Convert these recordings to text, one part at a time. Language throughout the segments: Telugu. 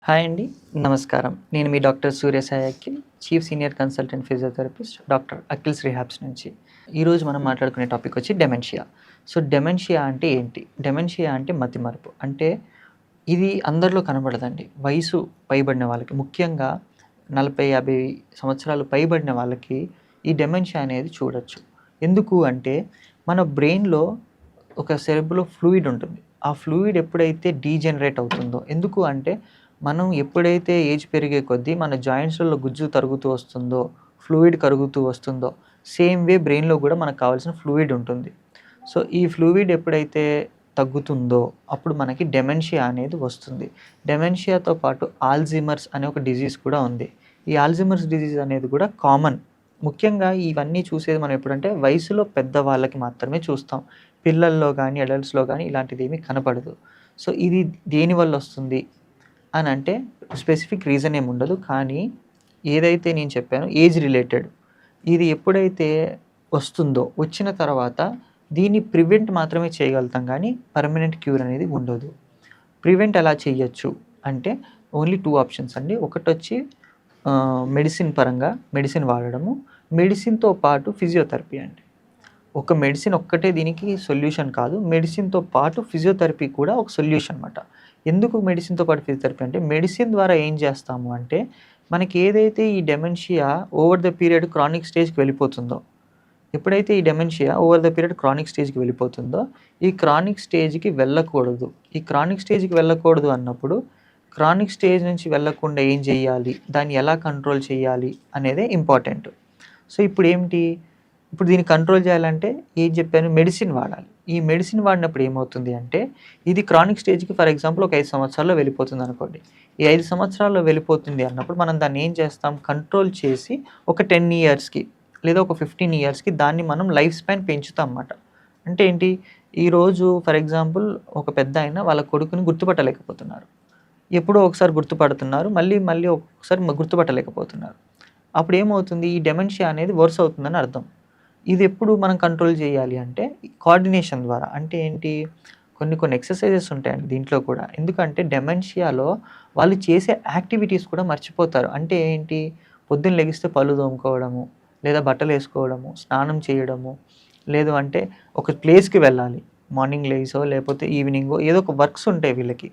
హాయ్ అండి. నమస్కారం. నేను మీ doctor Surya Sai Akhil, chief senior consultant physiotherapist doctor Akhil's rehabs నుంచి. ఈరోజు మనం మాట్లాడుకునే టాపిక్ వచ్చి డెమెన్షియా. సో, డెమెన్షియా అంటే ఏంటి? డెమెన్షియా అంటే మతిమరుపు. అంటే ఇది అందరిలో కనబడదండి. వయసు పైబడిన వాళ్ళకి, ముఖ్యంగా 40, 50 సంవత్సరాలు పైబడిన వాళ్ళకి ఈ డెమెన్షియా అనేది చూడొచ్చు. ఎందుకు అంటే మన బ్రెయిన్‌లో ఒక సెరెబ్రల్ ఫ్లూయిడ్ ఉంటుంది. ఆ ఫ్లూయిడ్ ఎప్పుడైతే డీజనరేట్ అవుతుందో, ఎందుకు అంటే మనం ఎప్పుడైతే ఏజ్ పెరిగే కొద్దీ మన జాయింట్స్‌లలో గుజ్జు తరుగుతూ వస్తుందో, ఫ్లూయిడ్ కరుగుతూ వస్తుందో, సేమ్ వే బ్రెయిన్‌లో కూడా మనకు కావాల్సిన ఫ్లూయిడ్ ఉంటుంది. సో, ఈ ఫ్లూయిడ్ ఎప్పుడైతే తగ్గుతుందో అప్పుడు మనకి డెమెన్షియా అనేది వస్తుంది. డెమెన్షియాతో పాటు ఆల్జీమర్స్ అనే ఒక డిసీజ్ కూడా ఉంది. ఈ ఆల్జీమర్స్ డిసీజ్ అనేది కూడా కామన్. ముఖ్యంగా ఇవన్నీ చూసేది మనం ఎప్పుడంటే వయసులో పెద్దవాళ్ళకి మాత్రమే చూస్తాం. పిల్లల్లో గానీ, అడల్ట్స్‌లో గానీ ఇలాంటిదేమీ కనపడదు. సో, ఇది దేనివల్ల వస్తుంది అనంటే స్పెసిఫిక్ రీజన్ ఏముండదు. కానీ ఏదైతే నేను చెప్పానో ఏజ్ రిలేటెడ్. ఇది ఎప్పుడైతే వస్తుందో, వచ్చిన తర్వాత దీన్ని ప్రివెంట్ మాత్రమే చేయగలుగుతాం గానీ పర్మనెంట్ క్యూర్ అనేది ఉండదు. ప్రివెంట్ ఎలా చేయొచ్చు అంటే ఓన్లీ 2 ఆప్షన్స్ అండి. ఒకటొచ్చి మెడిసిన్ పరంగా మెడిసిన్ వాడడము. మెడిసిన్‌తో పాటు ఫిజియోథెరపీ అండి. ఒక మెడిసిన్ ఒక్కటే దీనికి సొల్యూషన్ కాదు. మెడిసిన్‌తో పాటు ఫిజియోథెరపీ కూడా ఒక సొల్యూషన్ మాట. ఎందుకు మెడిసిన్‌తో పాటు ఫిజియోథెరపీ అంటే, మెడిసిన్ ద్వారా ఏం చేస్తాము అంటే, మనకి ఏదైతే ఈ dementia over the period chronic స్టేజ్‌కి వెళ్ళిపోతుందో, ఎప్పుడైతే ఈ dementia over the period chronic స్టేజ్‌కి వెళ్ళిపోతుందో, ఈ క్రానిక్ స్టేజ్‌కి వెళ్ళకూడదు. ఈ క్రానిక్ స్టేజ్‌కి వెళ్ళకూడదు అన్నప్పుడు, క్రానిక్ స్టేజ్ నుంచి వెళ్ళకుండా ఏం చేయాలి? దాన్ని ఎలా కంట్రోల్ చేయాలి? అనేదే ఇంపార్టెంట్. సో, ఇప్పుడు దీన్ని కంట్రోల్ చేయాలంటే ఏం చెప్పాను? మెడిసిన్ వాడాలి. ఈ మెడిసిన్ వాడినప్పుడు ఏమవుతుంది అంటే, ఇది క్రానిక్ స్టేజ్‌కి ఫర్ ఎగ్జాంపుల్ ఒక 5 సంవత్సరాల్లో వెళ్ళిపోతుందనుకోండి. ఈ 5 సంవత్సరాల్లో వెళ్ళిపోతుంది అన్నప్పుడు మనం దాన్ని ఏం చేస్తాం? కంట్రోల్ చేసి ఒక 10 ఇయర్స్‌కి లేదా ఒక 15 ఇయర్స్‌కి దాన్ని మనం లైఫ్ స్పాన్ పెంచుతాం మాట. అంటే ఏంటి? ఈరోజు ఫర్ ఎగ్జాంపుల్ ఒక పెద్దాయన వాళ్ళ కొడుకుని గుర్తుపట్టలేకపోతున్నారు. ఎప్పుడో ఒకసారి గుర్తుపడుతున్నారు. మళ్ళీ ఒక్కొక్కసారి గుర్తుపట్టలేకపోతున్నారు. అప్పుడేమవుతుంది? ఈ డెమెన్షియా అనేది వర్స్ అవుతుందని అర్థం. ఇదెప్పుడు మనం కంట్రోల్ చేయాలి అంటే, కోఆర్డినేషన్ ద్వారా. అంటే ఏంటి? కొన్ని ఎక్సర్‌సైజెస్ ఉంటాయండి దీంట్లో కూడా. ఎందుకంటే డెమెన్షియాలో వాళ్ళు చేసే యాక్టివిటీస్ కూడా మర్చిపోతారు. అంటే ఏంటి? పొద్దున్న లెగిస్తే పళ్ళు తోముకోవడము, లేదా బట్టలేసుకోవడము, స్నానం చేయడము, లేదు అంటే ఒక ప్లేస్‌కి వెళ్ళాలి. మార్నింగ్ లెగిసో లేకపోతే ఈవినింగో ఏదో ఒక వర్క్స్ ఉంటాయి వీళ్ళకి.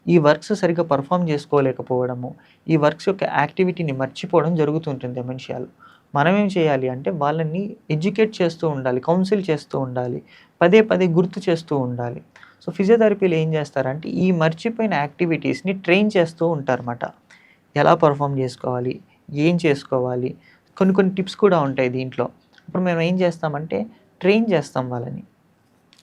ఈ వర్క్స్ సరిగ్గా పెర్ఫార్మ్ చేసుకోలేకపోవడము, ఈ వర్క్స్ యొక్క యాక్టివిటీని మర్చిపోవడం జరుగుతుంటుంది డెమెన్షియాలో. మనమేం చేయాలి అంటే వాళ్ళని ఎడ్యుకేట్ చేస్తూ ఉండాలి, కౌన్సిల్ చేస్తూ ఉండాలి, పదే పదే గుర్తు చేస్తూ ఉండాలి. సో, ఫిజియోథెరపీలో ఏం చేస్తారంటే ఈ మర్చిపోయిన యాక్టివిటీస్‌ని ట్రైన్ చేస్తూ ఉంటారన్నమాట. ఎలా పెర్ఫార్మ్ చేసుకోవాలి? ఏం చేసుకోవాలి? కొన్ని టిప్స్ కూడా ఉంటాయి దీంట్లో. ఇప్పుడు మేము ఏం చేస్తామంటే ట్రైన్ చేస్తాం వాళ్ళని.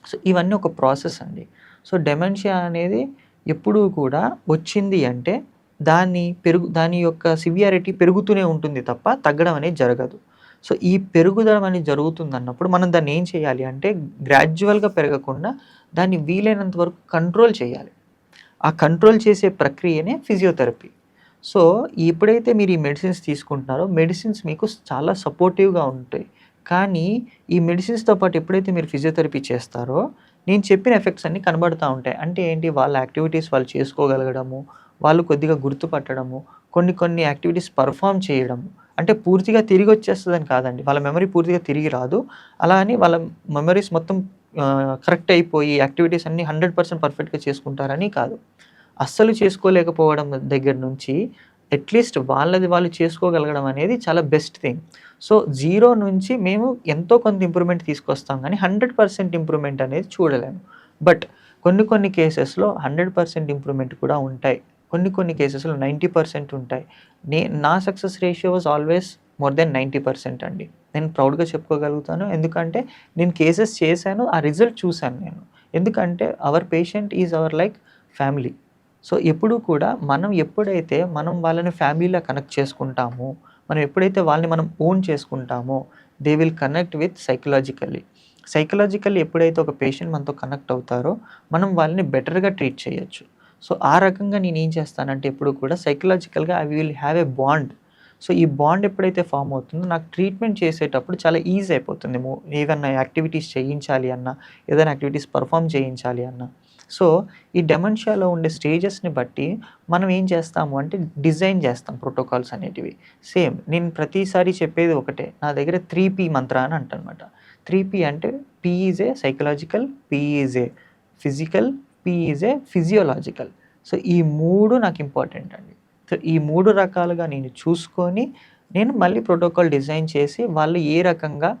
సో, ఇవన్నీ ఒక ప్రాసెస్ అండి. సో, డెమెన్షియా అనేది ఎప్పుడూ కూడా వచ్చింది అంటే దాని యొక్క సివియారిటీ పెరుగుతూనే ఉంటుంది తప్ప తగ్గడం అనేది జరగదు. సో, ఈ పెరుగుదల అనేది జరుగుతుందన్నప్పుడు మనం దాన్ని ఏం చేయాలి అంటే గ్రాడ్యువల్‌గా పెరగకుండా దాన్ని వీలైనంత వరకు కంట్రోల్ చేయాలి. ఆ కంట్రోల్ చేసే ప్రక్రియనే ఫిజియోథెరపీ. సో, ఎప్పుడైతే మీరు ఈ మెడిసిన్స్ తీసుకుంటున్నారో మెడిసిన్స్ మీకు చాలా సపోర్టివ్‌గా ఉంటాయి. కానీ ఈ మెడిసిన్స్‌తో పాటు ఎప్పుడైతే మీరు ఫిజియోథెరపీ చేస్తారో, నేను చెప్పిన ఎఫెక్ట్స్ అన్నీ కనబడతా ఉంటాయి. అంటే ఏంటి? వాళ్ళ యాక్టివిటీస్ వాళ్ళు చేసుకోగలగడము, వాళ్ళు కొద్దిగా గుర్తుపట్టడము, కొన్ని యాక్టివిటీస్ పెర్ఫార్మ్ చేయడము. అంటే పూర్తిగా తిరిగొచ్చేస్తదని కాదండి. వాళ్ళ మెమరీ పూర్తిగా తిరిగి రాదు. అలా అని వాళ్ళ మెమరీస్ మొత్తం కరెక్ట్ అయిపోయి యాక్టివిటీస్ అన్నీ 100% పర్ఫెక్ట్‌గా చేసుకుంటారని కాదు. అస్సలు చేసుకోలేకపోవడం దగ్గర నుంచి అట్‌లీస్ట్ వాళ్ళది వాళ్ళు చేసుకోగలగడం అనేది చాలా బెస్ట్ థింగ్. సో, 0 నుంచి మేము ఎంతో కొంత ఇంప్రూవ్‌మెంట్ తీసుకొస్తాం గానీ 100% ఇంప్రూవ్‌మెంట్ అనేది చూడలేము. బట్ కొన్ని కేసెస్‌లో 100% ఇంప్రూవ్‌మెంట్ కూడా ఉంటాయి. కొన్ని కేసెస్‌లో 90% ఉంటాయి. నా success ratio was always more than 90% అండి. నేను ప్రౌడ్‌గా చెప్పుకోగలుగుతాను. ఎందుకంటే నేను కేసెస్ చేశాను. ఆ రిజల్ట్ చూసాను నేను. ఎందుకంటే hour patient is our like family. So, ఎప్పుడూ కూడా ఎప్పుడైతే మనం వాళ్ళని ఫ్యామిలీలా కనెక్ట్ చేసుకుంటామో, మనం ఎప్పుడైతే వాళ్ళని మనం ఓన్ చేసుకుంటామో, they will connect with psychologically. Psychologically ఎప్పుడైతే ఒక పేషెంట్ మనతో కనెక్ట్ అవుతారో, మనం వాళ్ళని బెటర్‌గా ట్రీట్ చేయొచ్చు. సో, ఆ రకంగా నేనేం చేస్తానంటే ఎప్పుడు కూడా సైకలాజికల్‌గా I will have a bond. So, ఈ బాండ్ ఎప్పుడైతే ఫార్మ్ అవుతుందో నాకు ట్రీట్మెంట్ చేసేటప్పుడు చాలా ఈజీ అయిపోతుంది. ఏదన్నా యాక్టివిటీస్ చేయించాలి అన్నా, ఏదైనా యాక్టివిటీస్ పెర్ఫార్మ్ చేయించాలి అన్నా. సో ఈ డెమెన్షియాలో ఉండే స్టేజెస్ని బట్టి మనం ఏం చేస్తాము అంటే డిజైన్ చేస్తాం ప్రోటోకాల్స్ అనేటివి. సేమ్ నేను ప్రతిసారి చెప్పేది ఒకటే, నా దగ్గర 3P మంత్ర అని అంటనమాట. 3P అంటే P is a psychological, P is a physical, P is a physiological. So ఈ 3 నాకు ఇంపార్టెంట్ అండి. సో ఈ 3 రకాలుగా నేను చూసుకొని నేను మళ్ళీ ప్రోటోకాల్ డిజైన్ చేసి వాళ్ళు ఏ రకంగా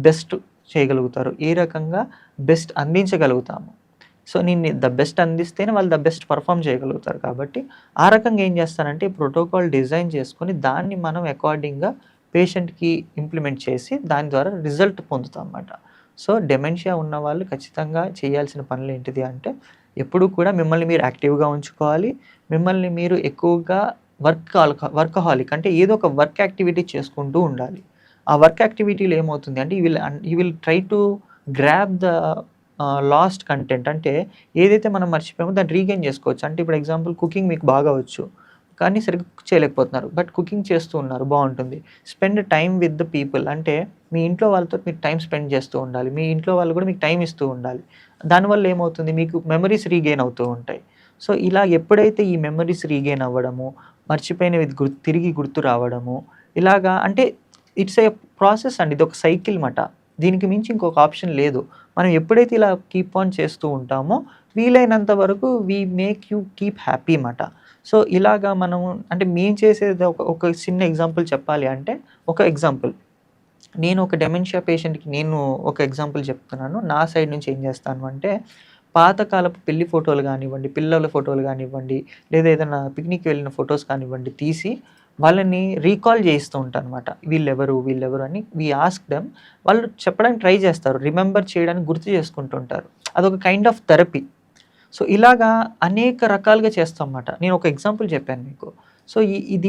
బెస్ట్ చేయగలుగుతారు, ఏ రకంగా బెస్ట్ అందించగలుగుతాము. సో నేను ద బెస్ట్ అందిస్తేనే వాళ్ళు ద బెస్ట్ పర్ఫామ్ చేయగలుగుతారు. కాబట్టి ఆ రకంగా ఏం చేస్తానంటే ప్రోటోకాల్ డిజైన్ చేసుకొని దాన్ని మనం అకార్డింగ్గా పేషెంట్కి ఇంప్లిమెంట్ చేసి దాని ద్వారా రిజల్ట్ పొందుతాం అన్నమాట. సో డెమెన్షియా ఉన్న వాళ్ళు ఖచ్చితంగా చేయాల్సిన పనులు ఏంటిది అంటే ఎప్పుడూ కూడా మిమ్మల్ని మీరు యాక్టివ్గా ఉంచుకోవాలి. మిమ్మల్ని మీరు ఎక్కువగా వర్కహాలిక్ అంటే ఏదో ఒక వర్క్ యాక్టివిటీ చేసుకుంటూ ఉండాలి. ఆ వర్క్ యాక్టివిటీలో ఏమవుతుంది అంటే you will try to grab the last content. అంటే ఏదైతే మనం మర్చిపోయామో దాన్ని రీగెయిన్ చేసుకోవచ్చు. అంటే ఇప్పుడు ఎగ్జాంపుల్ కుకింగ్ మీకు బాగా వచ్చు కానీ సరిగ్గా కుక్ చేయలేకపోతున్నారు, బట్ కుకింగ్ చేస్తూ ఉన్నారు, బాగుంటుంది. Spend time with the people అంటే మీ ఇంట్లో వాళ్ళతో మీరు టైం స్పెండ్ చేస్తూ ఉండాలి. మీ ఇంట్లో వాళ్ళు కూడా మీకు టైం ఇస్తూ ఉండాలి. దానివల్ల ఏమవుతుంది మీకు మెమరీస్ రీగెయిన్ అవుతూ ఉంటాయి. సో ఇలా ఎప్పుడైతే ఈ మెమరీస్ రీగెయిన్ అవ్వడము, మర్చిపోయినవి తిరిగి గుర్తు రావడము, ఇలాగా అంటే ఇట్స్ ఏ ప్రాసెస్ అండి. ఇది ఒక సైకిల్ మాట. దీనికి మించి ఇంకొక ఆప్షన్ లేదు. మనం ఎప్పుడైతే ఇలా కీప్ ఆన్ చేస్తూ ఉంటామో వీలైనంత వరకు we make you keep happy మాట. సో ఇలాగా మనము అంటే మేము చేసేది ఒక చిన్న ఎగ్జాంపుల్ చెప్పాలి అంటే ఒక ఎగ్జాంపుల్ నేను ఒక డెమెన్షియా పేషెంట్కి నేను ఒక ఎగ్జాంపుల్ చెప్తున్నాను. నా సైడ్ నుంచి ఏం చేస్తాను అంటే పాతకాలపు పెళ్లి ఫోటోలు కానివ్వండి, పిల్లల ఫోటోలు కానివ్వండి, లేదా ఏదైనా పిక్నిక్ వెళ్ళిన ఫొటోస్ కానివ్వండి తీసి వాళ్ళని రీకాల్ చేయిస్తూ ఉంటాను అనమాట. వీళ్ళెవరు అని వి ఆస్క్ దెమ్. వాళ్ళు చెప్పడానికి ట్రై చేస్తారు, రిమెంబర్ చేయడానికి గుర్తు చేసుకుంటుంటారు. అదొక కైండ్ ఆఫ్ థెరపీ. సో ఇలాగా అనేక రకాలుగా చేస్తాం అన్నమాట. నేను ఒక ఎగ్జాంపుల్ చెప్పాను మీకు. సో ఇది